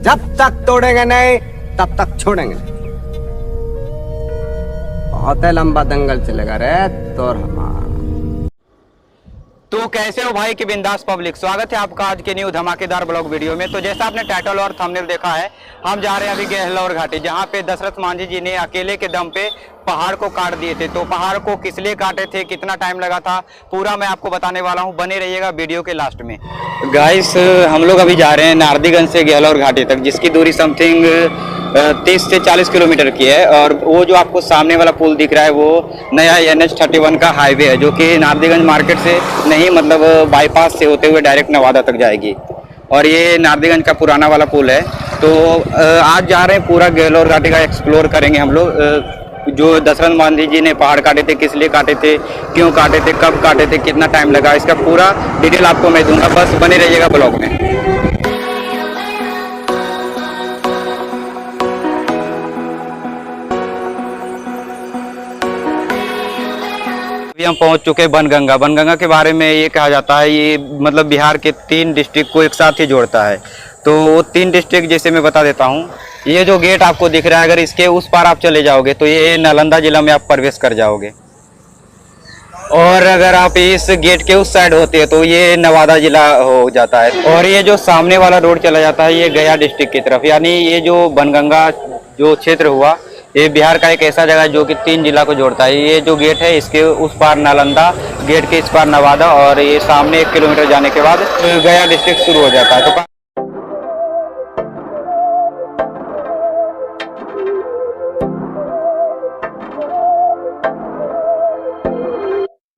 जब तक तोड़ेंगे नहीं तब तक छोड़ेंगे नहीं। बहुत लंबा दंगल चलेगा रे तोर हमारा। तो कैसे हो भाई की बिंदास पब्लिक, स्वागत है आपका आज के न्यू धमाकेदार ब्लॉग वीडियो में। तो जैसा आपने टाइटल और थंबनेल देखा है, हम जा रहे हैं अभी गहलोर घाटी, जहां पे दशरथ मांझी जी ने अकेले के दम पे पहाड़ को काट दिए थे। तो पहाड़ को किस लिए काटे थे, कितना टाइम लगा था, पूरा मैं आपको बताने वाला हूं। बने रहिएगा वीडियो के लास्ट में। गाइस, हम लोग अभी जा रहे हैं नारदीगंज से गहलोर घाटी तक, जिसकी दूरी समथिंग 30 से 40 किलोमीटर की है। और वो जो आपको सामने वाला पुल दिख रहा है, वो नया NH31 का हाईवे है, जो कि नारदीगंज मार्केट से नहीं, मतलब बाईपास से होते हुए डायरेक्ट नवादा तक जाएगी। और ये नारदीगंज का पुराना वाला पुल है। तो आज जा रहे हैं, पूरा गहलोर घाटी का एक्सप्लोर करेंगे हम लोग। जो दशरथ मांझी जी ने पहाड़ काटे थे, किस लिए काटे थे, क्यों काटे थे, कब काटे थे, कितना टाइम लगा, इसका पूरा डिटेल आपको मैं दूंगा। बस बने रहिएगा ब्लॉग में। अभी हम पहुंच चुके हैं बनगंगा। बनगंगा के बारे में ये कहा जाता है, ये मतलब बिहार के 3 डिस्ट्रिक्ट को एक साथ ही जोड़ता है। तो वो 3 डिस्ट्रिक्ट जैसे मैं बता देता हूँ। ये जो गेट आपको दिख रहा है, अगर इसके उस पार आप चले जाओगे तो ये नालंदा जिला में आप प्रवेश कर जाओगे। और अगर आप इस गेट के उस साइड होते हैं तो ये नवादा जिला हो जाता है। और ये जो सामने वाला रोड चला जाता है, ये गया डिस्ट्रिक्ट की तरफ। यानी ये जो बनगंगा जो क्षेत्र हुआ, ये बिहार का एक ऐसा जगह है जो कि 3 जिला को जोड़ता है। ये जो गेट है, इसके उस पार नालंदा, गेट के इस पार नवादा, और ये सामने 1 किलोमीटर जाने के बाद गया डिस्ट्रिक्ट शुरू हो जाता है। तो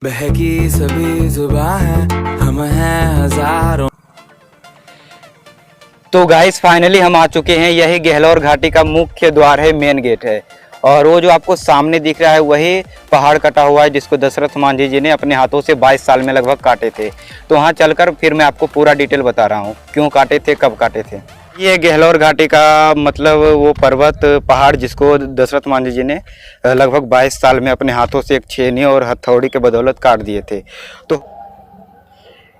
बहकी सभी जुबां हैं, हम हैं हजारों। तो गाइस, फाइनली हम आ चुके हैं। यही गहलोर घाटी का मुख्य द्वार है, मेन गेट है। और वो जो आपको सामने दिख रहा है, वही पहाड़ कटा हुआ है, जिसको दशरथ मांझी जी ने अपने हाथों से 22 साल में लगभग काटे थे। तो वहाँ चलकर फिर मैं आपको पूरा डिटेल बता रहा हूँ, क्यों काटे थे, कब काटे थे। ये गहलोर घाटी का मतलब वो पर्वत पहाड़, जिसको दशरथ मांझी जी ने लगभग 22 साल में अपने हाथों से एक छेनी और हथौड़ी के बदौलत काट दिए थे। तो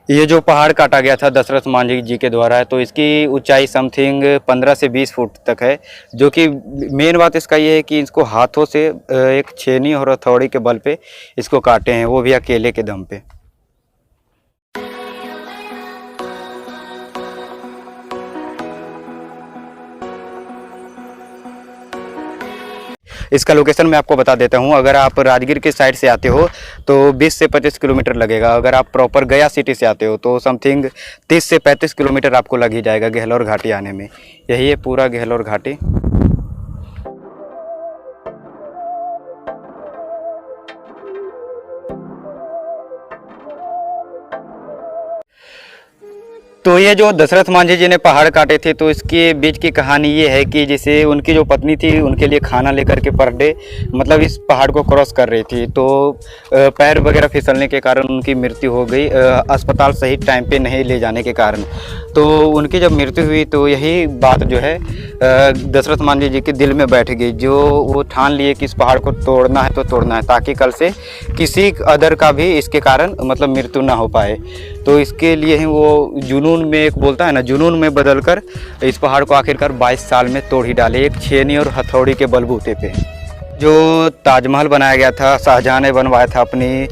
ये जो पहाड़ काटा गया था दशरथ मांझी जी के द्वारा है, तो इसकी ऊंचाई समथिंग 15 से 20 फुट तक है। जो कि मेन बात इसका ये है कि इसको हाथों से एक छेनी और हथौड़ी के बल पे इसको काटे हैं, वो भी अकेले के दम पे। इसका लोकेशन मैं आपको बता देता हूँ। अगर आप राजगीर के साइड से आते हो तो 20 से 25 किलोमीटर लगेगा। अगर आप प्रॉपर गया सिटी से आते हो तो समथिंग 30 से 35 किलोमीटर आपको लग ही जाएगा गहलोर घाटी आने में। यही है पूरा गहलोर घाटी। तो ये जो दशरथ मांझी जी ने पहाड़ काटे थे, तो इसके बीच की कहानी ये है कि जैसे उनकी जो पत्नी थी, उनके लिए खाना लेकर के पर डे मतलब इस पहाड़ को क्रॉस कर रही थी। तो पैर वगैरह फिसलने के कारण उनकी मृत्यु हो गई, अस्पताल सही टाइम पे नहीं ले जाने के कारण। तो उनकी जब मृत्यु हुई तो यही बात जो है दशरथ मांझी जी के दिल में बैठ गई, जो वो ठान लिए कि इस पहाड़ को तोड़ना है तो तोड़ना है, ताकि कल से किसी अदर का भी इसके कारण मतलब मृत्यु ना हो पाए। तो इसके लिए ही वो जुनून में, एक बोलता है ना, जुनून में बदलकर इस पहाड़ को आखिरकार 22 साल में तोड़ ही डाले, एक छेनी और हथौड़ी के बलबूते पे। जो ताजमहल बनाया गया था, शाहजहां ने बनवाया था अपनी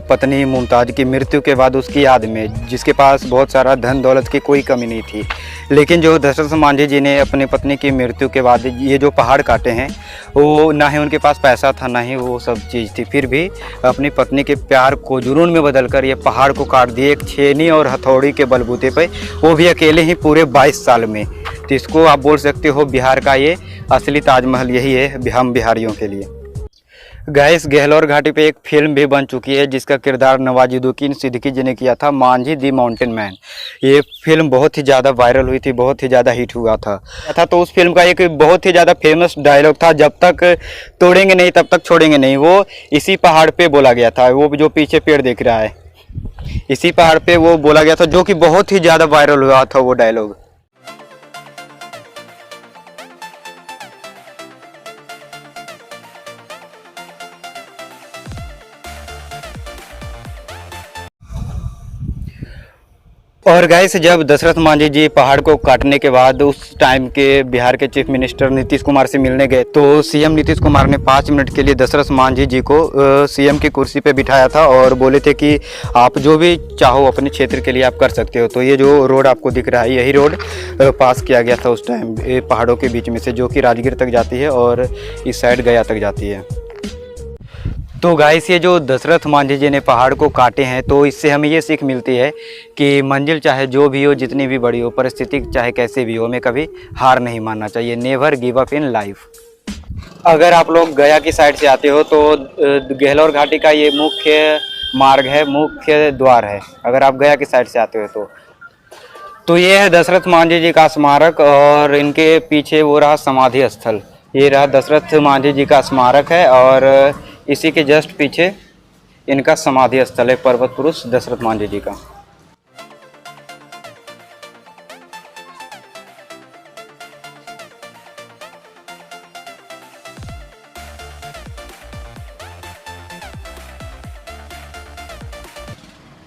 पत्नी मुमताज़ की मृत्यु के बाद उसकी याद में, जिसके पास बहुत सारा धन दौलत की कोई कमी नहीं थी। लेकिन जो दशरथ मांझी जी ने अपनी पत्नी की मृत्यु के बाद ये जो पहाड़ काटे हैं, वो ना ही उनके पास पैसा था, ना ही वो सब चीज़ थी, फिर भी अपनी पत्नी के प्यार को जुनून में बदलकर ये पहाड़ को काट दिए, एक छेनी और हथौड़ी के बलबूते पे, वो भी अकेले ही पूरे 22 साल में। तो इसको आप बोल सकते हो बिहार का ये असली ताजमहल यही है हम बिहारियों के लिए। गाइस, गहलोर घाटी पे एक फिल्म भी बन चुकी है, जिसका किरदार नवाजुद्दीन सिद्दीकी जी ने किया था, मांझी दी माउंटेन मैन। ये फिल्म बहुत ही ज़्यादा वायरल हुई थी, बहुत ही ज़्यादा हिट हुआ था। तो उस फिल्म का एक बहुत ही ज़्यादा फेमस डायलॉग था, जब तक तोड़ेंगे नहीं तब तक छोड़ेंगे नहीं। वो इसी पहाड़ पे बोला गया था। वो जो पीछे पेड़ दिख रहा है, इसी पहाड़ पे वो बोला गया था, जो कि बहुत ही ज़्यादा वायरल हुआ था वो डायलॉग। और गाइस जब दशरथ मांझी जी पहाड़ को काटने के बाद उस टाइम के बिहार के चीफ मिनिस्टर नीतीश कुमार से मिलने गए तो सीएम नीतीश कुमार ने 5 मिनट के लिए दशरथ मांझी जी को सीएम की कुर्सी पे बिठाया था और बोले थे कि आप जो भी चाहो अपने क्षेत्र के लिए आप कर सकते हो। तो ये जो रोड आपको दिख रहा है यही रोड पास किया गया था उस टाइम पहाड़ों के बीच में से, जो कि राजगीर तक जाती है और इस साइड गया तक जाती है। तो गाइस ये जो दशरथ मांझी जी ने पहाड़ को काटे हैं तो इससे हमें ये सीख मिलती है कि मंजिल चाहे जो भी हो, जितनी भी बड़ी हो, परिस्थिति चाहे कैसे भी हो, हमें कभी हार नहीं मानना चाहिए। Never give up in life. अगर आप लोग गया की साइड से आते हो तो गहलोर घाटी का ये मुख्य मार्ग है, मुख्य द्वार है, अगर आप गया की साइड से आते हो तो ये है दशरथ मांझी जी का स्मारक और इनके पीछे वो रहा समाधि स्थल। ये रहा दशरथ मांझी जी का स्मारक है और इसी के जस्ट पीछे इनका समाधि स्थल है, पर्वत पुरुष दशरथ मांझी जी का।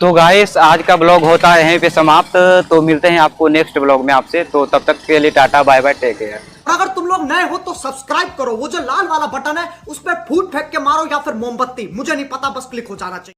तो गाइस आज का ब्लॉग होता है यहीं पे समाप्त। तो मिलते हैं आपको नेक्स्ट ब्लॉग में आपसे, तो तब तक के लिए tata bye bye, take care. अगर तुम लोग नए हो तो सब्सक्राइब करो, वो जो लाल वाला बटन है उस पर फूट फेंक के मारो या फिर मोमबत्ती, मुझे नहीं पता, बस क्लिक हो जाना चाहिए।